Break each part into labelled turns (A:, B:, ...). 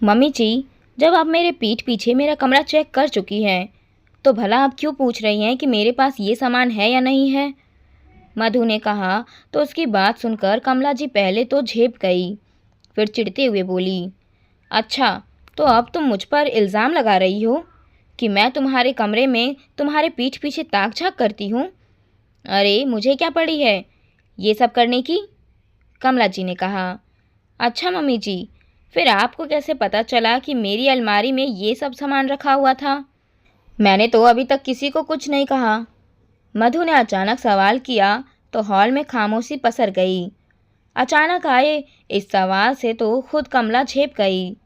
A: Mummy जी, जब आप मेरे पीठ पीछे मेरा कमरा चेक कर चुकी हैं, तो भला आप क्यों पूछ रही हैं कि मेरे पास ये सामान है या नहीं है? मधु ने कहा। तो उसकी बात सुनकर कमला जी पहले तो झेप गई, फिर चिढ़ते हुए बोली, अच्छा, तो अब तुम मुझ पर इल्ज़ाम लगा रही हो कि मैं तुम्हारे कमरे में तुम्हारे पीठ पीछे ताक झाँक करती हूँ? अरे मुझे क्या पड़ी है ये सब करने की? कमला जी ने कहा। अच्छा मम्मी जी, फिर आपको कैसे पता चला कि मेरी अलमारी में ये सब सामान रखा हुआ था? मैंने तो अभी तक किसी को कुछ नहीं कहा। मधु ने अचानक सवाल किया तो हॉल में खामोशी पसर गई। अचानक आए इस सवाल से तो खुद कमला झेप गई।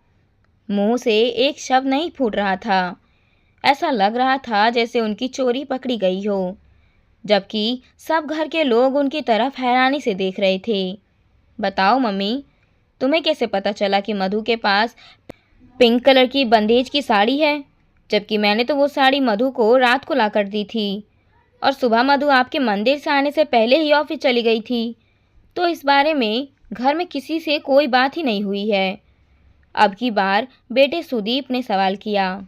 A: मुंह से एक शब्द नहीं फूट रहा था। ऐसा लग रहा था जैसे उनकी चोरी पकड़ी गई हो, जबकि सब घर के लोग उनकी तरफ हैरानी से देख रहे थे। बताओ मम्मी, तुम्हें कैसे पता चला कि मधु के पास पिंक कलर की बंदेज की साड़ी है, जबकि मैंने तो वो साड़ी मधु को रात को ला कर दी थी और सुबह मधु आपके मंदिर से आने से पहले ही ऑफिस चली गई थी। तो इस बारे में घर में किसी से कोई बात ही नहीं हुई है। अब की बार बेटे सुदीप ने सवाल किया।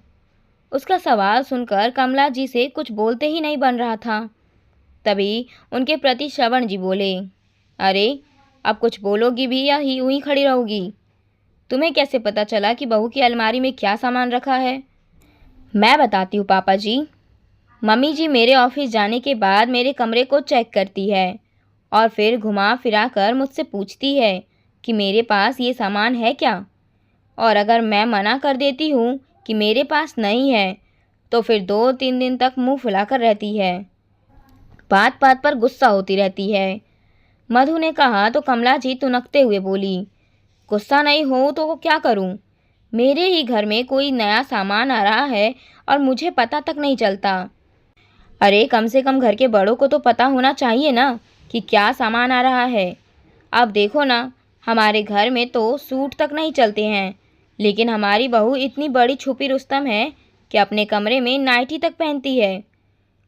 A: उसका सवाल सुनकर कमला जी से कुछ बोलते ही नहीं बन रहा था। तभी उनके प्रति श्रवण जी बोले, अरे अब कुछ बोलोगी भी या ही यूं ही खड़ी रहोगी? तुम्हें कैसे पता चला कि बहू की अलमारी में क्या सामान रखा है? मैं बताती हूँ पापा जी। मम्मी जी मेरे ऑफिस जाने के बाद मेरे कमरे को चेक करती है और फिर घुमा फिरा कर मुझसे पूछती है कि मेरे पास ये सामान है क्या। और अगर मैं मना कर देती हूँ कि मेरे पास नहीं है, तो फिर 2-3 दिन तक मुंह फुलाकर रहती है। बात बात पर गुस्सा होती रहती है। मधु ने कहा तो कमला जी तुनकते हुए बोली, गुस्सा नहीं हो तो क्या करूं? मेरे ही घर में कोई नया सामान आ रहा है और मुझे पता तक नहीं चलता। अरे कम से कम घर के बड़ों को तो पता होना चाहिए ना कि क्या सामान आ रहा है। अब देखो ना, हमारे घर में तो सूट तक नहीं चलते हैं, लेकिन हमारी बहू इतनी बड़ी छुपी रुस्तम है कि अपने कमरे में नाइटी तक पहनती है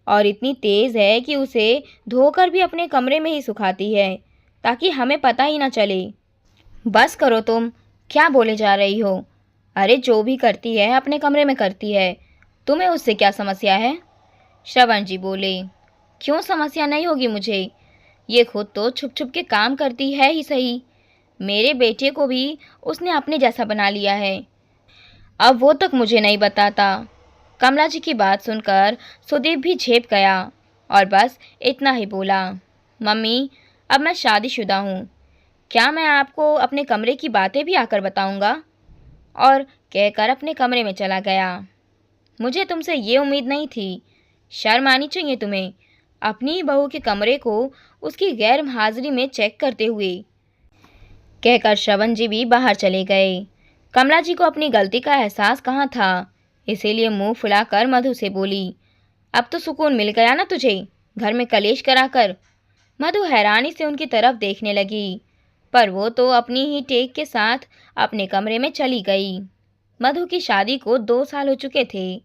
A: और इतनी तेज़ है कि उसे धोकर भी अपने कमरे में ही सुखाती है ताकि हमें पता ही ना चले। बस करो तुम, क्या बोले जा रही हो? अरे जो भी करती है अपने कमरे में करती है, तुम्हें उससे क्या समस्या है? श्रवण जी बोले, क्यों समस्या नहीं होगी मुझे? ये खुद तो छुप छुप के काम करती है ही सही। मेरे बेटे को भी उसने अपने जैसा बना लिया है। अब वो तक मुझे नहीं बताता। कमला जी की बात सुनकर सुदीप भी झेप गया और बस इतना ही बोला, मम्मी अब मैं शादीशुदा हूँ, क्या मैं आपको अपने कमरे की बातें भी आकर बताऊँगा? और कहकर अपने कमरे में चला गया। मुझे तुमसे ये उम्मीद नहीं थी। शर्म आनी चाहिए तुम्हें, अपनी ही बहू के कमरे को उसकी गैर हाजिरी में चेक करते हुए। कहकर श्रवण जी भी बाहर चले गए। कमला जी को अपनी गलती का एहसास कहाँ था, इसीलिए मुंह फुलाकर मधु से बोली, अब तो सुकून मिल गया ना तुझे घर में कलेश कराकर? मधु हैरानी से उनकी तरफ देखने लगी, पर वो तो अपनी ही टेक के साथ अपने कमरे में चली गई। मधु की शादी को 2 साल हो चुके थे,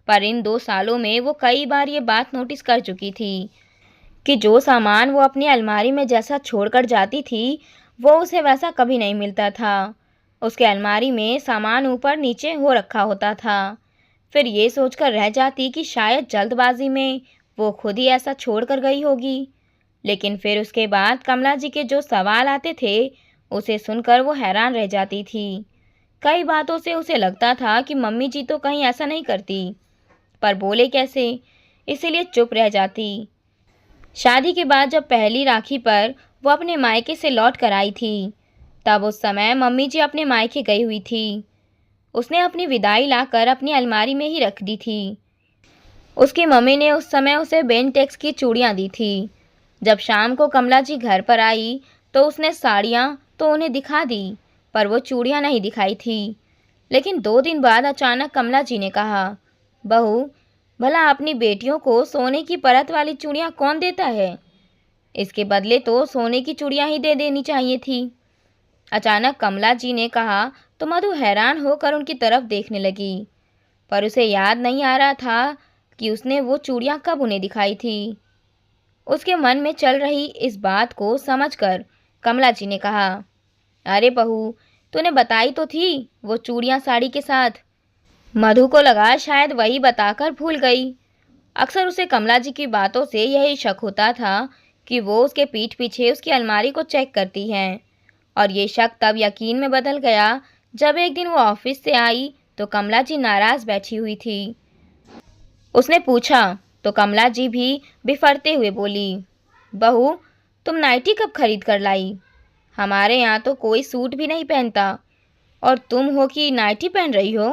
A: पर इन 2 सालों में वो कई बार ये बात नोटिस कर चुकी थी कि जो सामान वो अपनी अलमारी में जैसा छोड़कर जाती थी, वो उसे वैसा कभी नहीं मिलता था। उसके अलमारी में सामान ऊपर नीचे हो रखा होता था। फिर ये सोचकर रह जाती कि शायद जल्दबाजी में वो खुद ही ऐसा छोड़ कर गई होगी। लेकिन फिर उसके बाद कमला जी के जो सवाल आते थे, उसे सुनकर वो हैरान रह जाती थी। कई बातों से उसे लगता था कि मम्मी जी तो कहीं ऐसा नहीं करती, पर बोले कैसे, इसीलिए चुप रह जाती। शादी के बाद जब पहली राखी पर वो अपने मायके से लौट कर आई थी, तब उस समय मम्मी जी अपने मायके गई हुई थी। उसने अपनी विदाई लाकर अपनी अलमारी में ही रख दी थी। उसकी मम्मी ने उस समय उसे बेनटेक्स की चूड़ियाँ दी थी। जब शाम को कमला जी घर पर आई तो उसने साड़ियाँ तो उन्हें दिखा दी, पर वो चूड़ियाँ नहीं दिखाई थी। लेकिन 2 दिन बाद अचानक कमला जी ने कहा, बहू, भला अपनी बेटियों को सोने की परत वाली चूड़ियाँ कौन देता है? इसके बदले तो सोने की चूड़ियाँ ही दे देनी चाहिए थी। अचानक कमला जी ने कहा तो मधु हैरान होकर उनकी तरफ देखने लगी, पर उसे याद नहीं आ रहा था कि उसने वो चूड़ियाँ कब उन्हें दिखाई थी। उसके मन में चल रही इस बात को समझकर कमला जी ने कहा, अरे बहू, तूने बताई तो थी, वो चूड़ियाँ साड़ी के साथ। मधु को लगा शायद वही बताकर भूल गई। अक्सर उसे कमला जी की बातों से यही शक होता था कि वो उसके पीठ पीछे उसकी अलमारी को चेक करती हैं, और ये शक तब यकीन में बदल गया जब एक दिन वो ऑफिस से आई तो कमला जी नाराज बैठी हुई थी। उसने पूछा तो कमला जी भी बिफरते हुए बोली, बहू, तुम नाइटी कब खरीद कर लाई? हमारे यहाँ तो कोई सूट भी नहीं पहनता, और तुम हो कि नाइटी पहन रही हो,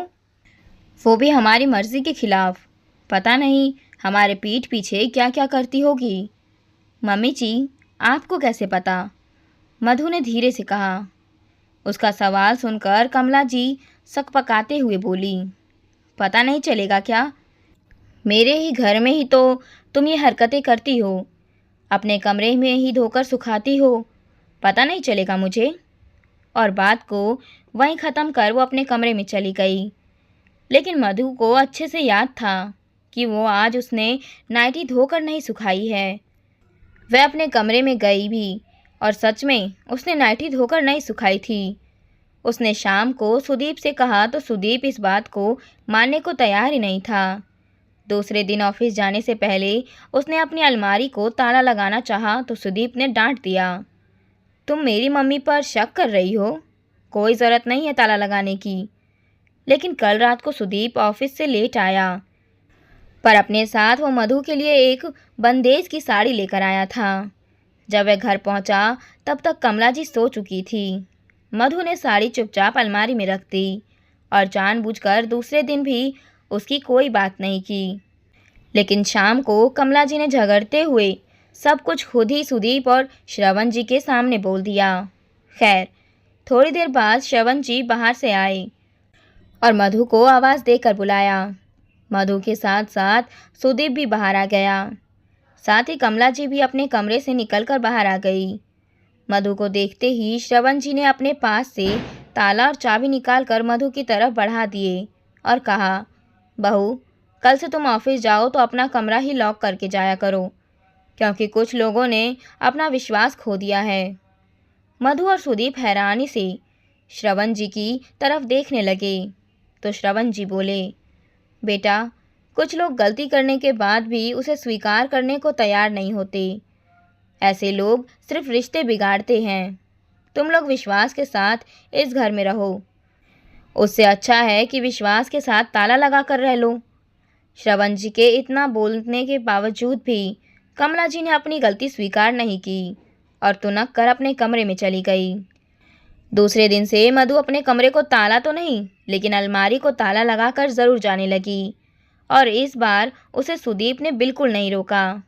A: वो भी हमारी मर्जी के खिलाफ। पता नहीं हमारे पीठ पीछे क्या क्या करती होगी। मम्मी जी, आपको कैसे पता? मधु ने धीरे से कहा। उसका सवाल सुनकर कमला जी सकपकाते हुए बोली, पता नहीं चलेगा क्या? मेरे ही घर में ही तो तुम ये हरकतें करती हो, अपने कमरे में ही धोकर सुखाती हो, पता नहीं चलेगा मुझे? और बात को वहीं ख़त्म कर वो अपने कमरे में चली गई। लेकिन मधु को अच्छे से याद था कि वो आज उसने नाइटी धोकर नहीं सुखाई है। वह अपने कमरे में गई भी, और सच में उसने नाइटी धोकर नहीं सुखाई थी। उसने शाम को सुदीप से कहा तो सुदीप इस बात को मानने को तैयार ही नहीं था। दूसरे दिन ऑफिस जाने से पहले उसने अपनी अलमारी को ताला लगाना चाहा तो सुदीप ने डांट दिया, तुम मेरी मम्मी पर शक कर रही हो? कोई ज़रूरत नहीं है ताला लगाने की। लेकिन कल रात को सुदीप ऑफिस से लेट आया, पर अपने साथ वो मधु के लिए एक बंदेज की साड़ी लेकर आया था। जब वह घर पहुंचा तब तक कमला जी सो चुकी थी। मधु ने साड़ी चुपचाप अलमारी में रख दी और जानबूझकर दूसरे दिन भी उसकी कोई बात नहीं की। लेकिन शाम को कमला जी ने झगड़ते हुए सब कुछ खुद ही सुदीप और श्रवण जी के सामने बोल दिया। खैर, थोड़ी देर बाद श्रवण जी बाहर से आए और मधु को आवाज़ देकर बुलाया। मधु के साथ साथ सुदीप भी बाहर आ गया। साथ ही कमला जी भी अपने कमरे से निकलकर बाहर आ गई। मधु को देखते ही श्रवण जी ने अपने पास से ताला और चाबी निकालकर मधु की तरफ बढ़ा दिए और कहा, बहू, कल से तुम ऑफिस जाओ तो अपना कमरा ही लॉक करके जाया करो, क्योंकि कुछ लोगों ने अपना विश्वास खो दिया है। मधु और सुदीप हैरानी से श्रवण जी की तरफ देखने लगे तो श्रवण जी बोले, बेटा, कुछ लोग गलती करने के बाद भी उसे स्वीकार करने को तैयार नहीं होते। ऐसे लोग सिर्फ रिश्ते बिगाड़ते हैं। तुम लोग विश्वास के साथ इस घर में रहो, उससे अच्छा है कि विश्वास के साथ ताला लगा कर रह लो। श्रवण जी के इतना बोलने के बावजूद भी कमला जी ने अपनी गलती स्वीकार नहीं की और तुनक कर अपने कमरे में चली गई। दूसरे दिन से मधु अपने कमरे को ताला तो नहीं, लेकिन अलमारी को ताला लगाकर ज़रूर जाने लगी, और इस बार उसे सुदीप ने बिल्कुल नहीं रोका।